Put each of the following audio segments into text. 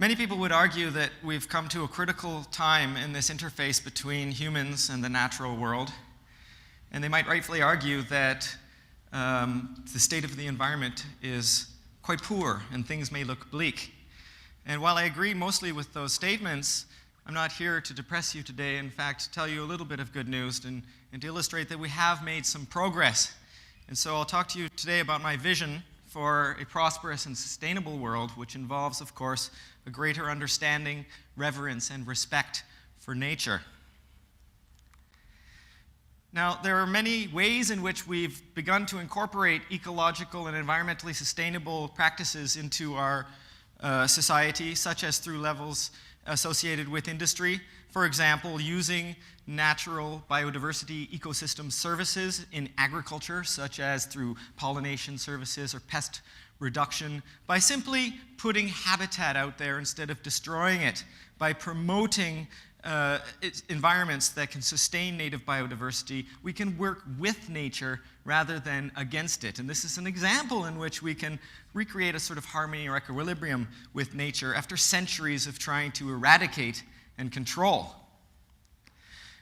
Many people would argue that we've come to a critical time in this interface between humans and the natural world. And they might rightfully argue that the state of the environment is quite poor and things may look bleak. And while I agree mostly with those statements, I'm not here to depress you today. In fact, tell you a little bit of good news and to illustrate that we have made some progress. And so I'll talk to you today about my vision for a prosperous and sustainable world, which involves, of course, a greater understanding, reverence, and respect for nature. Now, there are many ways in which we've begun to incorporate ecological and environmentally sustainable practices into our society, such as through levels associated with industry. For example, using natural biodiversity ecosystem services in agriculture, such as through pollination services or pest reduction, by simply putting habitat out there instead of destroying it, by promoting environments that can sustain native biodiversity. We can work with nature rather than against it. And this is an example in which we can recreate a sort of harmony or equilibrium with nature after centuries of trying to eradicate and control.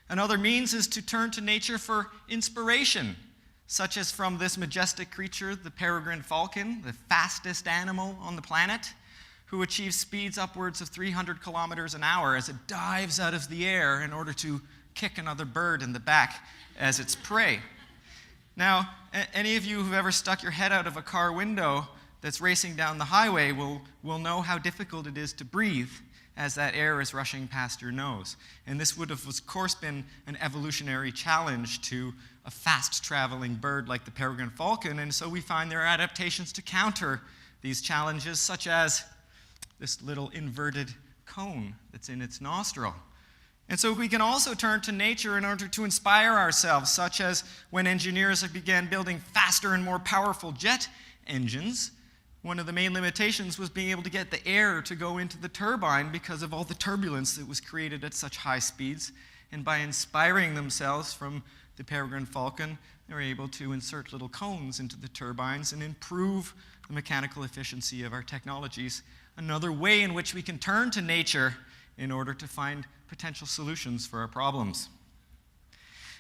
Another means is to turn to nature for inspiration, such as from this majestic creature, the peregrine falcon, the fastest animal on the planet, who achieves speeds upwards of 300 kilometers an hour as it dives out of the air in order to kick another bird in the back as its prey. Now, any of you who've ever stuck your head out of a car window that's racing down the highway will know how difficult it is to breathe as that air is rushing past your nose. And this would have, of course, been an evolutionary challenge to a fast-traveling bird like the peregrine falcon, and so we find there are adaptations to counter these challenges, such as this little inverted cone that's in its nostril. And so we can also turn to nature in order to inspire ourselves, such as when engineers began building faster and more powerful jet engines. One of the main limitations was being able to get the air to go into the turbine because of all the turbulence that was created at such high speeds. And by inspiring themselves from the peregrine falcon, they were able to insert little cones into the turbines and improve the mechanical efficiency of our technologies. Another way in which we can turn to nature in order to find potential solutions for our problems.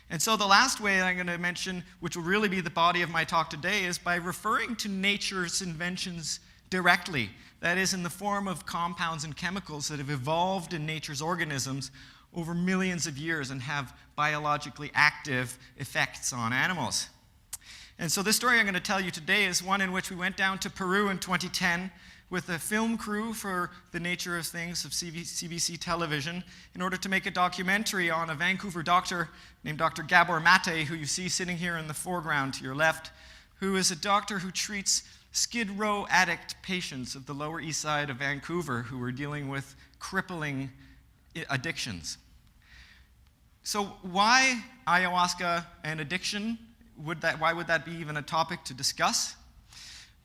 And so the last way I'm going to mention, which will really be the body of my talk today, is by referring to nature's inventions directly. That is, in the form of compounds and chemicals that have evolved in nature's organisms over millions of years and have biologically active effects on animals. And so this story I'm going to tell you today is one in which we went down to Peru in 2010 with a film crew for The Nature of Things of CBC television in order to make a documentary on a Vancouver doctor named Dr. Gabor Mate, who you see sitting here in the foreground to your left, who is a doctor who treats Skid Row addict patients of the Lower East Side of Vancouver who are dealing with crippling addictions. So why ayahuasca and addiction? Why would that be even a topic to discuss?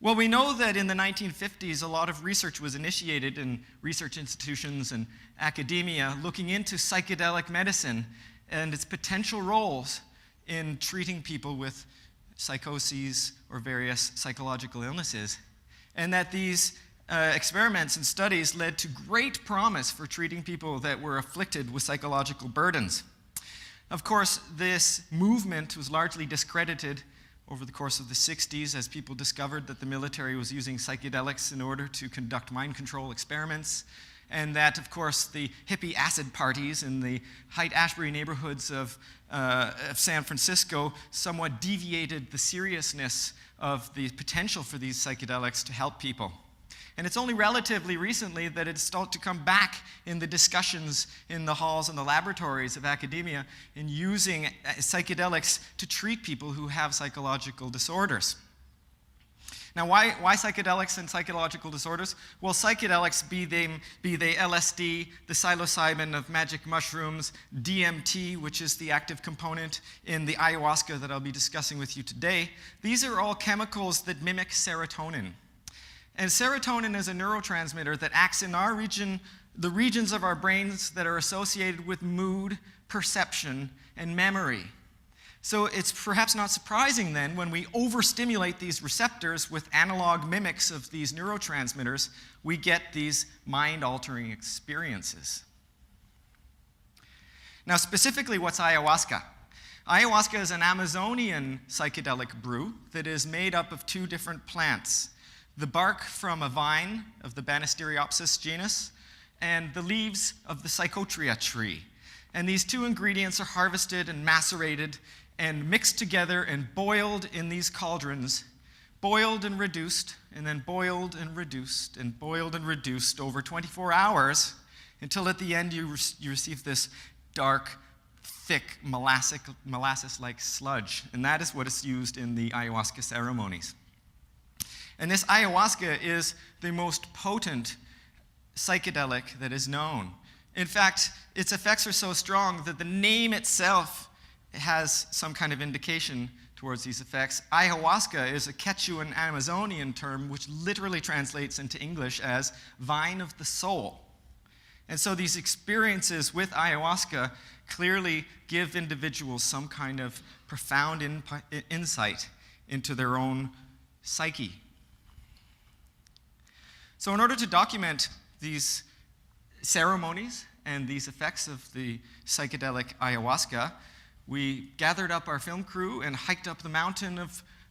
Well, we know that in the 1950s, a lot of research was initiated in research institutions and academia looking into psychedelic medicine and its potential roles in treating people with psychoses or various psychological illnesses. And that these experiments and studies led to great promise for treating people that were afflicted with psychological burdens. Of course, this movement was largely discredited over the course of the 60s as people discovered that the military was using psychedelics in order to conduct mind control experiments, and that, of course, the hippie acid parties in the Haight-Ashbury neighborhoods of San Francisco somewhat deviated the seriousness of the potential for these psychedelics to help people. And it's only relatively recently that it's started to come back in the discussions in the halls and the laboratories of academia in using psychedelics to treat people who have psychological disorders. Now, why psychedelics and psychological disorders? Well, psychedelics, be they LSD, the psilocybin of magic mushrooms, DMT, which is the active component in the ayahuasca that I'll be discussing with you today, these are all chemicals that mimic serotonin. And serotonin is a neurotransmitter that acts in our region, the regions of our brains that are associated with mood, perception, and memory. So it's perhaps not surprising then when we overstimulate these receptors with analog mimics of these neurotransmitters, we get these mind-altering experiences. Now, specifically, what's ayahuasca? Ayahuasca is an Amazonian psychedelic brew that is made up of two different plants: the bark from a vine of the Banisteriopsis genus and the leaves of the Psychotria tree. And these two ingredients are harvested and macerated and mixed together and boiled in these cauldrons, boiled and reduced, and then boiled and reduced, and boiled and reduced over 24 hours until at the end you receive this dark, thick, molasses-like sludge. And that is what is used in the ayahuasca ceremonies. And this ayahuasca is the most potent psychedelic that is known. In fact, its effects are so strong that the name itself has some kind of indication towards these effects. Ayahuasca is a Quechuan Amazonian term which literally translates into English as vine of the soul. And so these experiences with ayahuasca clearly give individuals some kind of profound insight into their own psyche. So in order to document these ceremonies and these effects of the psychedelic ayahuasca, we gathered up our film crew and hiked up the mountain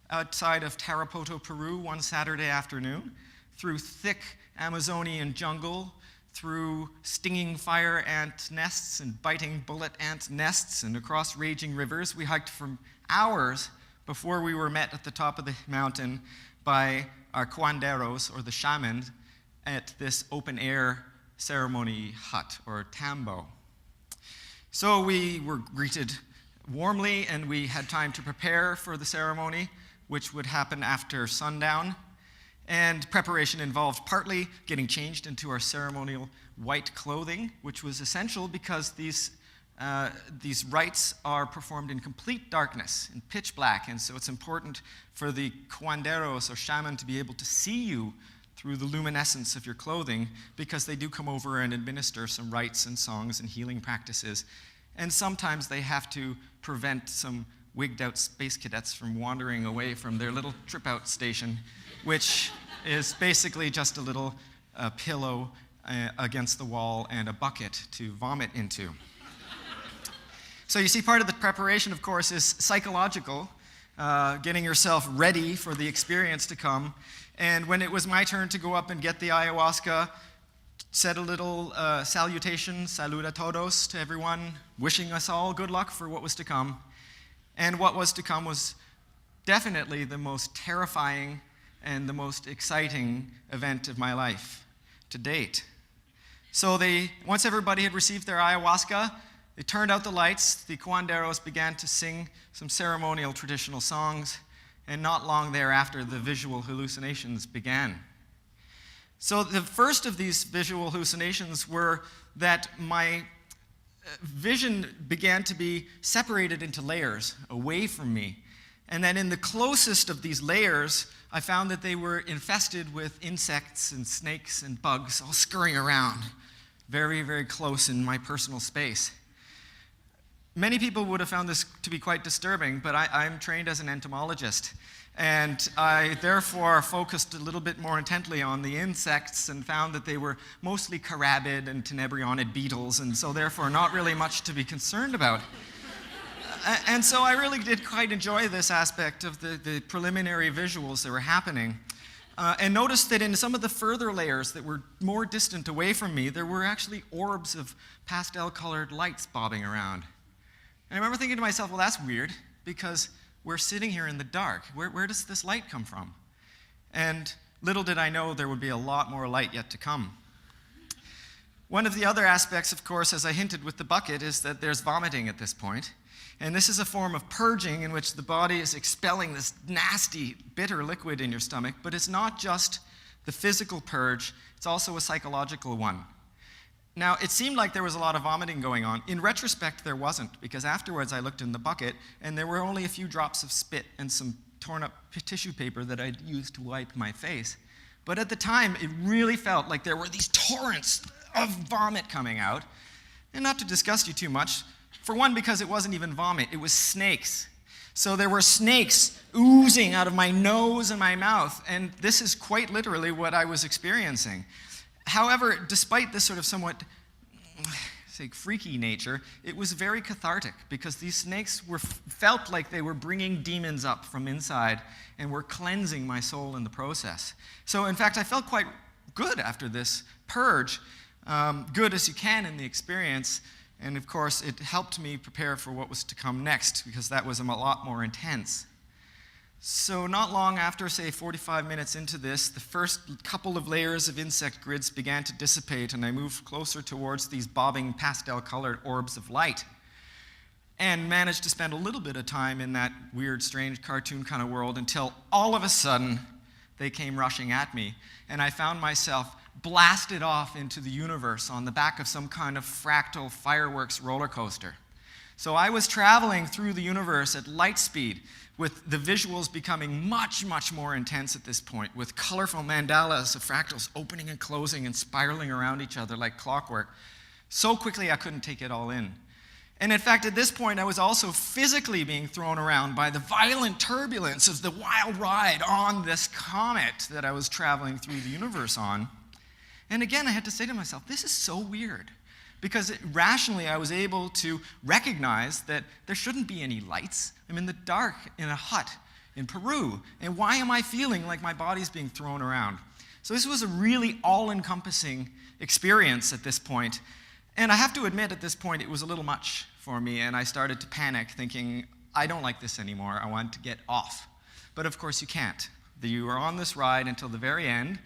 outside of Tarapoto, Peru one Saturday afternoon, through thick Amazonian jungle, through stinging fire ant nests and biting bullet ant nests, and across raging rivers. We hiked for hours before we were met at the top of the mountain by our curanderos, or the shaman, at this open-air ceremony hut, or tambo. So we were greeted warmly, and we had time to prepare for the ceremony, which would happen after sundown. And preparation involved partly getting changed into our ceremonial white clothing, which was essential because these rites are performed in complete darkness, in pitch black, and so it's important for the curanderos, or shaman, to be able to see you through the luminescence of your clothing, because they do come over and administer some rites and songs and healing practices. And sometimes they have to prevent some wigged-out space cadets from wandering away from their little trip-out station, which is basically just a little pillow against the wall and a bucket to vomit into. So you see, part of the preparation, of course, is psychological, getting yourself ready for the experience to come. And when it was my turn to go up and get the ayahuasca, said a little salutation, salud a todos, to everyone, wishing us all good luck for what was to come. And what was to come was definitely the most terrifying and the most exciting event of my life to date. So once everybody had received their ayahuasca, they turned out the lights, the curanderos began to sing some ceremonial traditional songs, and not long thereafter, the visual hallucinations began. So the first of these visual hallucinations were that my vision began to be separated into layers away from me. And then in the closest of these layers, I found that they were infested with insects and snakes and bugs all scurrying around, very, very close in my personal space. Many people would have found this to be quite disturbing, but I'm trained as an entomologist, and I therefore focused a little bit more intently on the insects and found that they were mostly carabid and tenebrionid beetles, and so therefore not really much to be concerned about. And so I really did quite enjoy this aspect of the preliminary visuals that were happening. And noticed that in some of the further layers that were more distant away from me, there were actually orbs of pastel-colored lights bobbing around. And I remember thinking to myself, well, that's weird, because we're sitting here in the dark. Where does this light come from? And little did I know there would be a lot more light yet to come. One of the other aspects, of course, as I hinted with the bucket, is that there's vomiting at this point. And this is a form of purging in which the body is expelling this nasty, bitter liquid in your stomach. But it's not just the physical purge, it's also a psychological one. Now, it seemed like there was a lot of vomiting going on. In retrospect, there wasn't, because afterwards I looked in the bucket, and there were only a few drops of spit and some torn-up tissue paper that I'd used to wipe my face. But at the time, it really felt like there were these torrents of vomit coming out. And not to disgust you too much, for one, because it wasn't even vomit, it was snakes. So there were snakes oozing out of my nose and my mouth, and this is quite literally what I was experiencing. However, despite this sort of somewhat freaky nature, it was very cathartic because these snakes felt like they were bringing demons up from inside and were cleansing my soul in the process. So in fact, I felt quite good after this purge, good as you can in the experience, and of course it helped me prepare for what was to come next because that was a lot more intense. So not long after, say 45 minutes into this, the first couple of layers of insect grids began to dissipate, and I moved closer towards these bobbing pastel-colored orbs of light and managed to spend a little bit of time in that weird, strange cartoon kind of world until all of a sudden they came rushing at me, and I found myself blasted off into the universe on the back of some kind of fractal fireworks roller coaster. So I was traveling through the universe at light speed, with the visuals becoming much, much more intense at this point, with colorful mandalas of fractals opening and closing and spiraling around each other like clockwork. So quickly I couldn't take it all in. And in fact, at this point, I was also physically being thrown around by the violent turbulence of the wild ride on this comet that I was traveling through the universe on. And again, I had to say to myself, this is so weird. Because rationally, I was able to recognize that there shouldn't be any lights. I'm in the dark in a hut in Peru. And why am I feeling like my body's being thrown around? So this was a really all-encompassing experience at this point. And I have to admit, at this point, it was a little much for me. And I started to panic, thinking, I don't like this anymore. I want to get off. But of course, you can't. You are on this ride until the very end.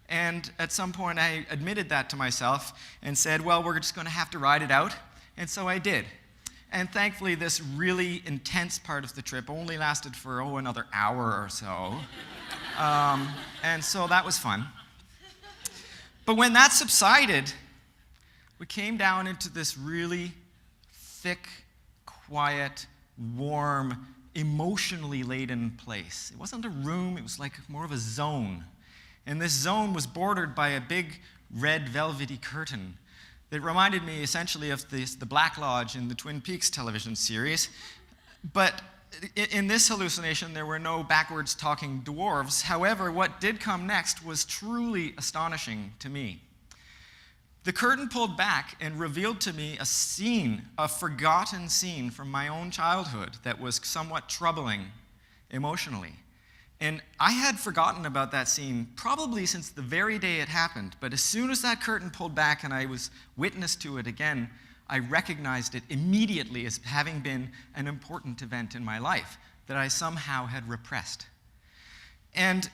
And at some point, I admitted that to myself and said, well, we're just going to have to ride it out. And so I did. And thankfully, this really intense part of the trip only lasted for, another hour or so. And so that was fun. But when that subsided, we came down into this really thick, quiet, warm, emotionally laden place. It wasn't a room, it was like more of a zone. And this zone was bordered by a big red velvety curtain that reminded me essentially of the Black Lodge in the Twin Peaks television series. But in this hallucination, there were no backwards talking dwarves. However, what did come next was truly astonishing to me. The curtain pulled back and revealed to me a scene, a forgotten scene from my own childhood that was somewhat troubling emotionally. And I had forgotten about that scene probably since the very day it happened, but as soon as that curtain pulled back and I was witness to it again, I recognized it immediately as having been an important event in my life that I somehow had repressed. And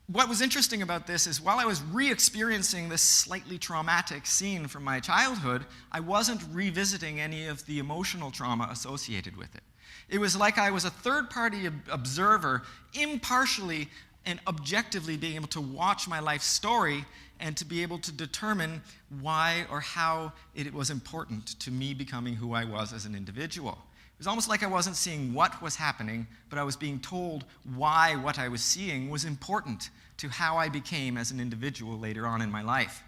what was interesting about this is while I was re-experiencing this slightly traumatic scene from my childhood, I wasn't revisiting any of the emotional trauma associated with it. It was like I was a third-party observer, impartially and objectively being able to watch my life story and to be able to determine why or how it was important to me becoming who I was as an individual. It was almost like I wasn't seeing what was happening, but I was being told why what I was seeing was important to how I became as an individual later on in my life.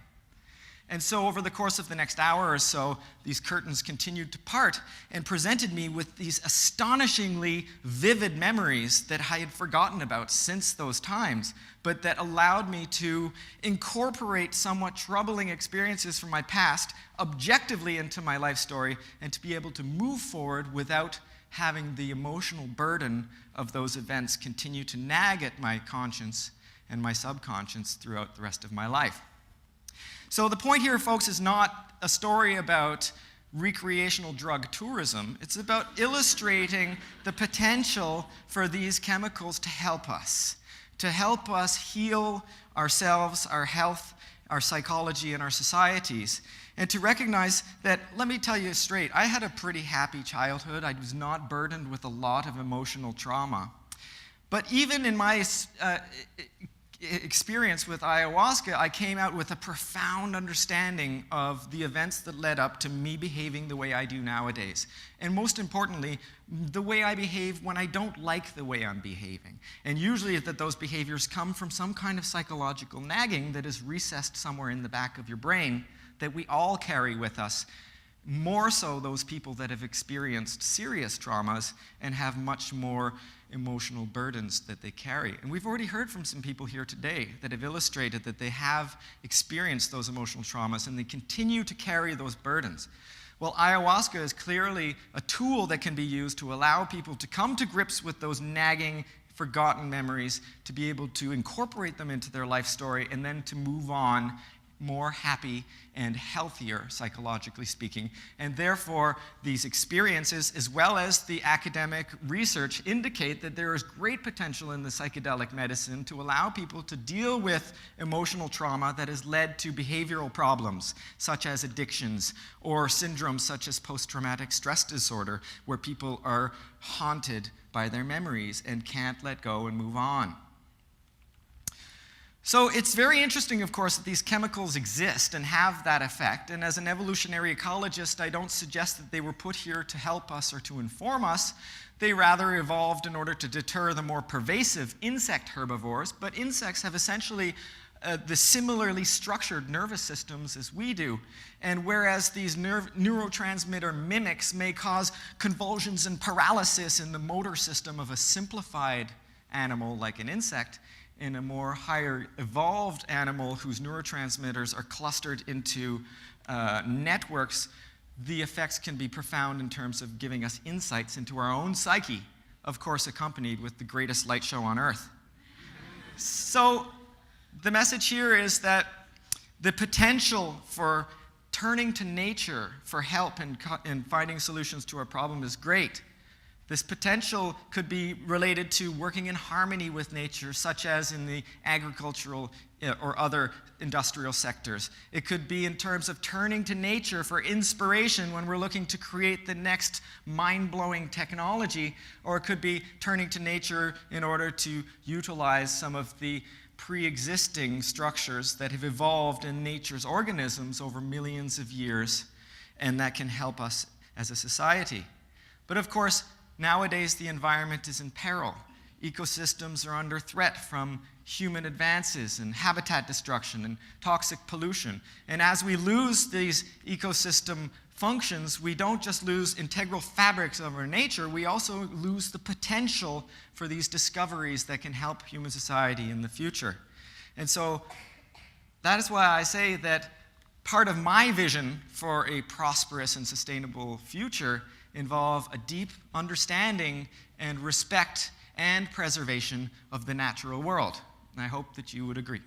And so over the course of the next hour or so, these curtains continued to part and presented me with these astonishingly vivid memories that I had forgotten about since those times, but that allowed me to incorporate somewhat troubling experiences from my past objectively into my life story and to be able to move forward without having the emotional burden of those events continue to nag at my conscience and my subconscious throughout the rest of my life. So the point here, folks, is not a story about recreational drug tourism. It's about illustrating the potential for these chemicals to help us heal ourselves, our health, our psychology, and our societies. And to recognize that, let me tell you straight, I had a pretty happy childhood. I was not burdened with a lot of emotional trauma. But even in my experience with ayahuasca, I came out with a profound understanding of the events that led up to me behaving the way I do nowadays. And most importantly, the way I behave when I don't like the way I'm behaving. And usually that those behaviors come from some kind of psychological nagging that is recessed somewhere in the back of your brain that we all carry with us more so those people that have experienced serious traumas and have much more emotional burdens that they carry. And we've already heard from some people here today that have illustrated that they have experienced those emotional traumas and they continue to carry those burdens. Well, ayahuasca is clearly a tool that can be used to allow people to come to grips with those nagging, forgotten memories, to be able to incorporate them into their life story, and then to move on more happy and healthier, psychologically speaking. And therefore, these experiences, as well as the academic research, indicate that there is great potential in the psychedelic medicine to allow people to deal with emotional trauma that has led to behavioral problems, such as addictions, or syndromes such as post-traumatic stress disorder, where people are haunted by their memories and can't let go and move on. So it's very interesting, of course, that these chemicals exist and have that effect. And as an evolutionary ecologist, I don't suggest that they were put here to help us or to inform us. They rather evolved in order to deter the more pervasive insect herbivores. But insects have essentially the similarly structured nervous systems as we do. And whereas these neurotransmitter mimics may cause convulsions and paralysis in the motor system of a simplified animal like an insect, in a more higher evolved animal whose neurotransmitters are clustered into networks, the effects can be profound in terms of giving us insights into our own psyche, of course accompanied with the greatest light show on earth. So the message here is that the potential for turning to nature for help in finding solutions to our problem is great. This potential could be related to working in harmony with nature, such as in the agricultural or other industrial sectors. It could be in terms of turning to nature for inspiration when we're looking to create the next mind-blowing technology, or it could be turning to nature in order to utilize some of the pre-existing structures that have evolved in nature's organisms over millions of years, and that can help us as a society. But of course, nowadays, the environment is in peril. Ecosystems are under threat from human advances and habitat destruction and toxic pollution. And as we lose these ecosystem functions, we don't just lose integral fabrics of our nature, we also lose the potential for these discoveries that can help human society in the future. And so that is why I say that part of my vision for a prosperous and sustainable future involve a deep understanding and respect and preservation of the natural world. And I hope that you would agree.